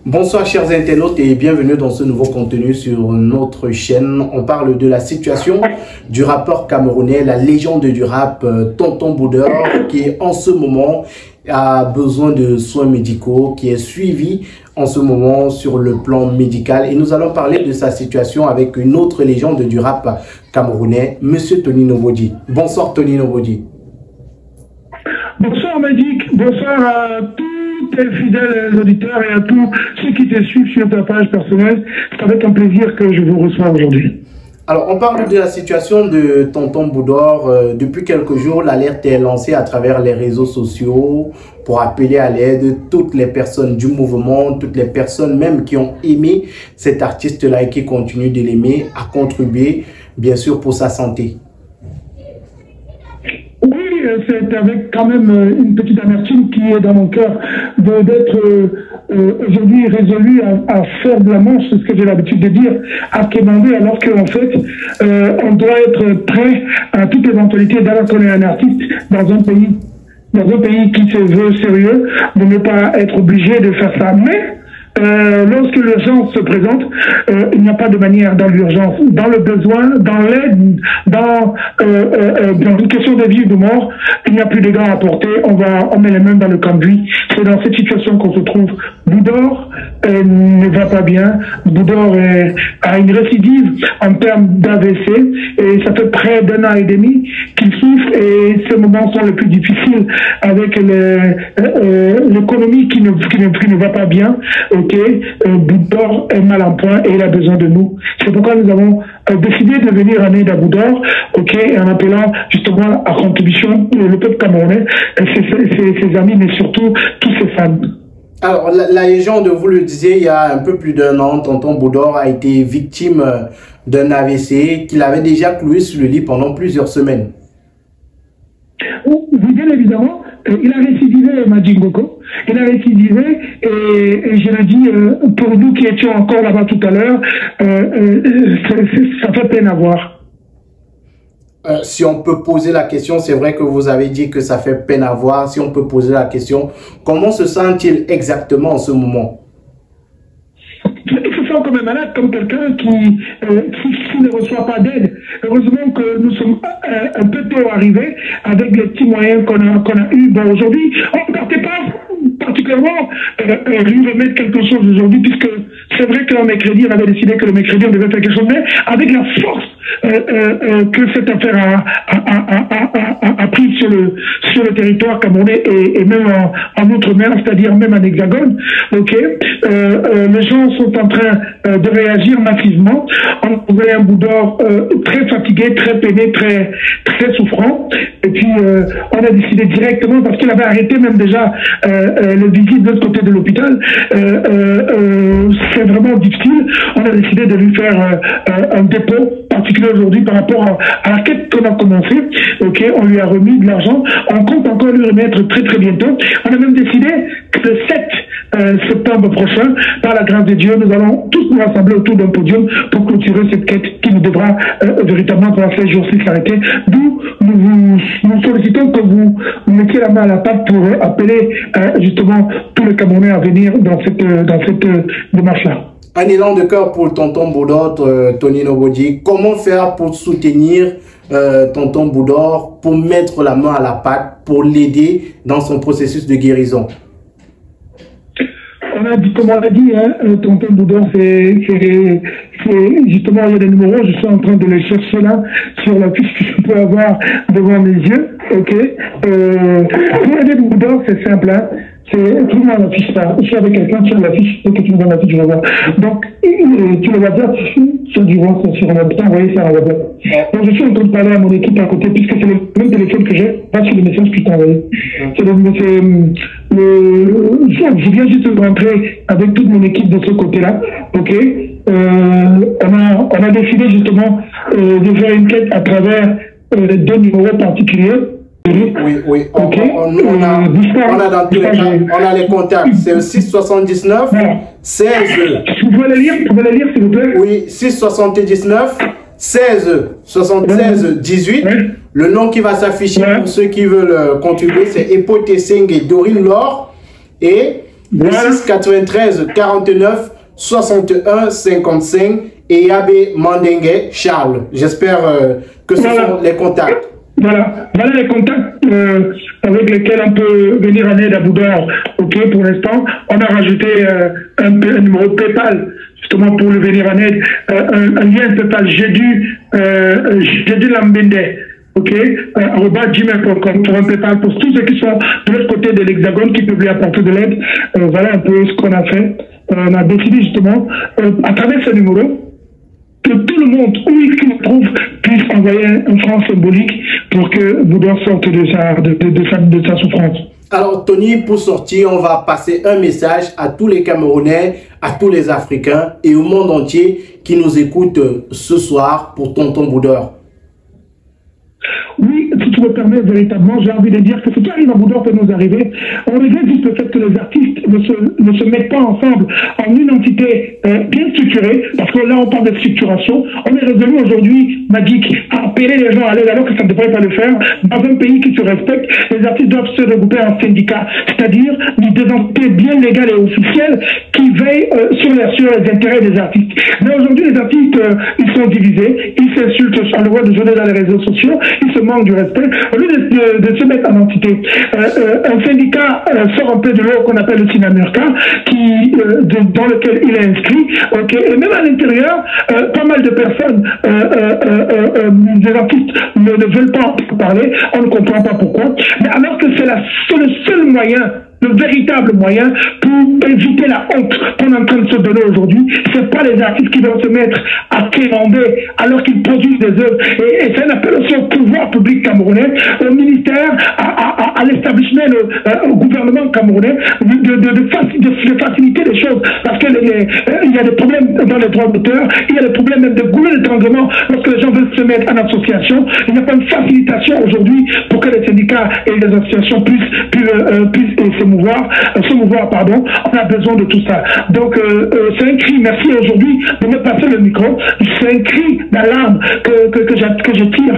Bonsoir chers internautes et bienvenue dans ce nouveau contenu sur notre chaîne. On parle de la situation du rappeur camerounais, la légende du rap, Tonton Boudor, qui en ce moment a besoin de soins médicaux, qui est suivi en ce moment sur le plan médical. Et nous allons parler de sa situation avec une autre légende du rap camerounais, Monsieur Tony Nobody. Bonsoir Tony Nobody. Bonsoir Magic, bonsoir à tous tes fidèles auditeurs et à tous ceux qui te suivent sur ta page personnelle. C'est avec un plaisir que je vous reçois aujourd'hui. Alors, on parle de la situation de Tonton Boudor. Depuis quelques jours, l'alerte est lancée à travers les réseaux sociaux pour appeler à l'aide toutes les personnes du mouvement, toutes les personnes même qui ont aimé cet artiste-là et qui continuent de l'aimer, à contribuer, bien sûr, pour sa santé. Oui, c'est avec quand même une petite amertume qui est dans mon cœur d'être aujourd'hui résolu à faire de la manche, c'est ce que j'ai l'habitude de dire, à quémander, alors qu'en fait, on doit être prêt à toute éventualité d'avoir qu'on est un artiste dans un pays qui se veut sérieux, de ne pas être obligé de faire ça. Mais lorsque l'urgence se présente, il n'y a pas de manière dans l'urgence, dans le besoin, dans l'aide, dans une question de vie ou de mort, il n'y a plus de gants à porter, on met les mains dans le cambouis. C'est dans cette situation qu'on se trouve. Boudor ne va pas bien, Boudor a une récidive en termes d'AVC et ça fait près d'1 an et demi qu'il souffre et ces moments sont les plus difficiles avec l'économie qui ne va pas bien. Ok, Boudor est mal en point et il a besoin de nous. C'est pourquoi nous avons décidé de venir en aide à Boudor, ok, en appelant justement à contribution le peuple camerounais, ses amis, mais surtout tous ses fans. Alors, la légende, vous le disiez, il y a un peu plus d'1 an, Tonton Boudor a été victime d'un AVC qu'il avait déjà cloué sur le lit pendant plusieurs semaines. Oui, bien évidemment, il a récidivé, Majingoko. Il a récidivé et je l'ai dit, pour nous qui étions encore là-bas tout à l'heure, ça fait peine à voir. Si on peut poser la question, c'est vrai que vous avez dit que ça fait peine à voir. Si on peut poser la question, comment se sent-il exactement en ce moment? Il se sent comme un malade, comme quelqu'un qui ne reçoit pas d'aide. Heureusement que nous sommes un peu tôt arrivés avec les petits moyens qu'on a eu. Bon, aujourd'hui, on ne partait pas particulièrement lui remettre quelque chose aujourd'hui, puisque c'est vrai que le mercredi, on avait décidé que le mercredi, on devait faire quelque chose, mais avec la force que cette affaire a pris sur le territoire camerounais et même en outre-mer, c'est-à-dire même en hexagone, ok, les gens sont en train de réagir massivement. On trouvait un Boudor très fatigué, très peiné, très souffrant, et puis on a décidé directement, parce qu'il avait arrêté même déjà le visite de l'autre côté de l'hôpital, c'est vraiment difficile, on a décidé de lui faire un dépôt particulier aujourd'hui par rapport à la quête qu'on a commencé. Ok, on lui a remis de l'argent, on compte encore lui remettre très bientôt. On a même décidé que le 7 septembre prochain, par la grâce de Dieu, nous allons tous nous rassembler autour d'un podium pour clôturer cette quête qui nous devra véritablement pendant ces jours-ci s'arrêter. D'où nous sollicitons que vous mettiez la main à la pâte pour appeler justement tous les Camerounais à venir dans cette démarche-là. Un élan de cœur pour Tonton Boudor, Tony Nobody. Comment faire pour soutenir Tonton Boudor, pour mettre la main à la pâte, pour l'aider dans son processus de guérison? On a dit, comme on l'a dit, hein, Tonton Boudor, c'est justement, il y a des numéros, je suis en train de les chercher là, sur la fiche que je peux avoir devant mes yeux, ok. Pour aider Boudor, c'est simple, hein. Tu me donnes la fiche là. Je suis avec quelqu'un sur la fiche, et que tu me donnes la fiche, je vais voir. Donc, tu le vois faire sur du vent, sur un habitant, vous voyez ça, on va voir. Donc, je suis en train de parler à mon équipe à côté, puisque c'est le même téléphone que j'ai, pas sur le message que je t'ai envoyé. Je viens juste de rentrer avec toute mon équipe de ce côté-là, ok. On a décidé justement de faire une quête à travers 2 numéros particuliers. Oui. Okay. On a dans tous les cas, on a les contacts. C'est le 679 16. Vous pouvez le lire, s'il vous plaît? Oui, 679 16 76 18. Le nom qui va s'afficher pour ceux qui veulent contribuer, c'est Epo Tesseng et Dorine Laure. Et Voilà. 6 93 49 61 55 et Yabé Mandengue Charles. J'espère que ce sont les contacts. Voilà les contacts avec lesquels on peut venir en aide à Boudor. Ok, pour l'instant, on a rajouté un numéro PayPal, justement pour le venir en aide, un lien PayPal, j'ai dû l'embêter. Ok, @gmail.com pour un PayPal pour tous ceux qui sont de l'autre côté de l'Hexagone qui peuvent lui apporter de l'aide. Voilà un peu ce qu'on a fait. On a décidé justement, à travers ce numéro, que tout le monde, où il se trouve, puisse envoyer un franc symbolique pour que Boudor sorte de sa souffrance. Alors Tony, pour sortir, on va passer un message à tous les Camerounais, à tous les Africains et au monde entier qui nous écoutent ce soir pour Tonton Boudor. Oui, si tu me permets, véritablement, j'ai envie de dire que ce qui arrive à Boudor peut nous arriver. On regrette juste le fait que les artistes ne se mettent pas ensemble en une entité bien structurée, parce que là, on parle de structuration. On est résolu aujourd'hui, Magic, à appeler les gens à l'aide alors que ça ne devrait pas le faire. Dans un pays qui se respecte, les artistes doivent se regrouper en syndicats, c'est-à-dire des entités bien légales et officielles qui veillent sur les intérêts des artistes. Mais aujourd'hui, les artistes, ils sont divisés, ils s'insultent à le voit de journée dans les réseaux sociaux, ils se manquent du respect. Au lieu de se mettre en entité, un syndicat sort un peu de l'eau qu'on appelle le Sinamurka, dans lequel il est inscrit, okay, et même à l'intérieur, pas mal de personnes, des artistes ne veulent pas en parler, on ne comprend pas pourquoi, mais alors que c'est le seul moyen, le véritable moyen pour éviter la honte qu'on est en train de se donner aujourd'hui. C'est pas les artistes qui doivent se mettre à quémander alors qu'ils produisent des œuvres. Et c'est un appel aussi au pouvoir public camerounais, au ministère, à l'établissement, au gouvernement camerounais, de faciliter les choses. Parce qu'il y a des problèmes dans les droits d'auteur, il y a des problèmes même de goulot d'étranglement lorsque les gens veulent se mettre en association. Il n'y a pas une facilitation aujourd'hui pour que les syndicats et les associations puissent se mouvoir, pardon. On a besoin de tout ça. Donc, c'est un cri, merci aujourd'hui de me passer le micro, c'est un cri d'alarme que je tire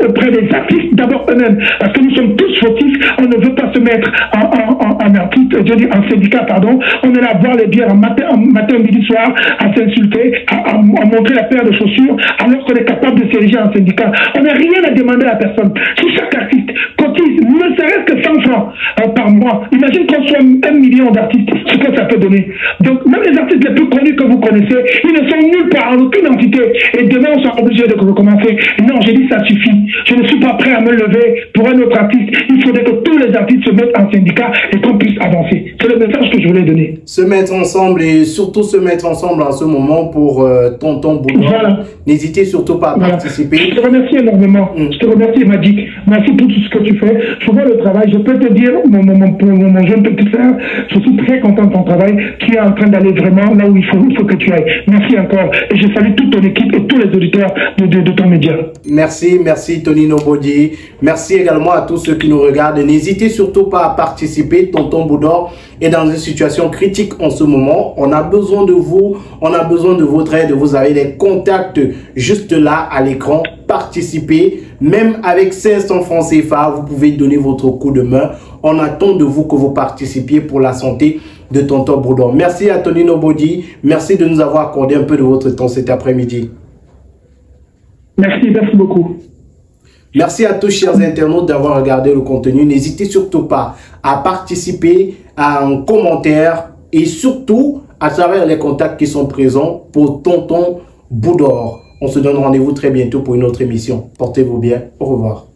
auprès des artistes, d'abord eux-mêmes, parce que nous sommes tous fautifs, on ne veut pas se mettre en artiste, je dis en syndicat, pardon, on est là à boire les bières matin, midi, soir, à s'insulter, à montrer la paire de chaussures, alors qu'on est capable de s'ériger en syndicat. On n'a rien à demander à personne. Si chaque artiste cotise, ne serait-ce que 100 francs par mois, imagine qu'on soit 1 million d'artistes, ce que ça peut donner. Donc, même les artistes les plus connus que vous connaissez, ils ne sont nulle part, en aucune entité. Et demain, on sera obligé de recommencer. Non, j'ai dit ça suffit. Je ne suis pas prêt à me lever pour un autre artiste. Il faudrait que tous les artistes se mettent en syndicat et qu'on puisse avancer. C'est le message que je voulais donner. Se mettre ensemble et surtout se mettre ensemble en ce moment pour Tonton Boudor. Voilà. N'hésitez surtout pas à participer. Je te remercie énormément. Je te remercie, Magic. Merci pour tout ce que tu fais. Je vois le travail. Je peux te dire, mon jeune petit frère, je suis très content de ton travail. Tu es en train d'aller vraiment là où il faut que tu ailles. Merci encore. Et je salue toute ton équipe et tous les auditeurs de ton média. Merci Tony Nobody. Merci également à tous ceux qui nous regardent. N'hésitez surtout pas à participer. Tonton Boudor est dans une situation critique en ce moment. On a besoin de vous. On a besoin de votre aide. Vous avez des contacts juste là à l'écran. Participez. Même avec 500 francs CFA, vous pouvez donner votre coup de main. On attend de vous que vous participiez pour la santé de Tonton Boudor. Merci à Tony Nobody. Merci de nous avoir accordé un peu de votre temps cet après-midi. Merci beaucoup. Merci à tous, chers internautes, d'avoir regardé le contenu. N'hésitez surtout pas à participer, à un commentaire et surtout à travers les contacts qui sont présents pour Tonton Boudor. On se donne rendez-vous très bientôt pour une autre émission. Portez-vous bien. Au revoir.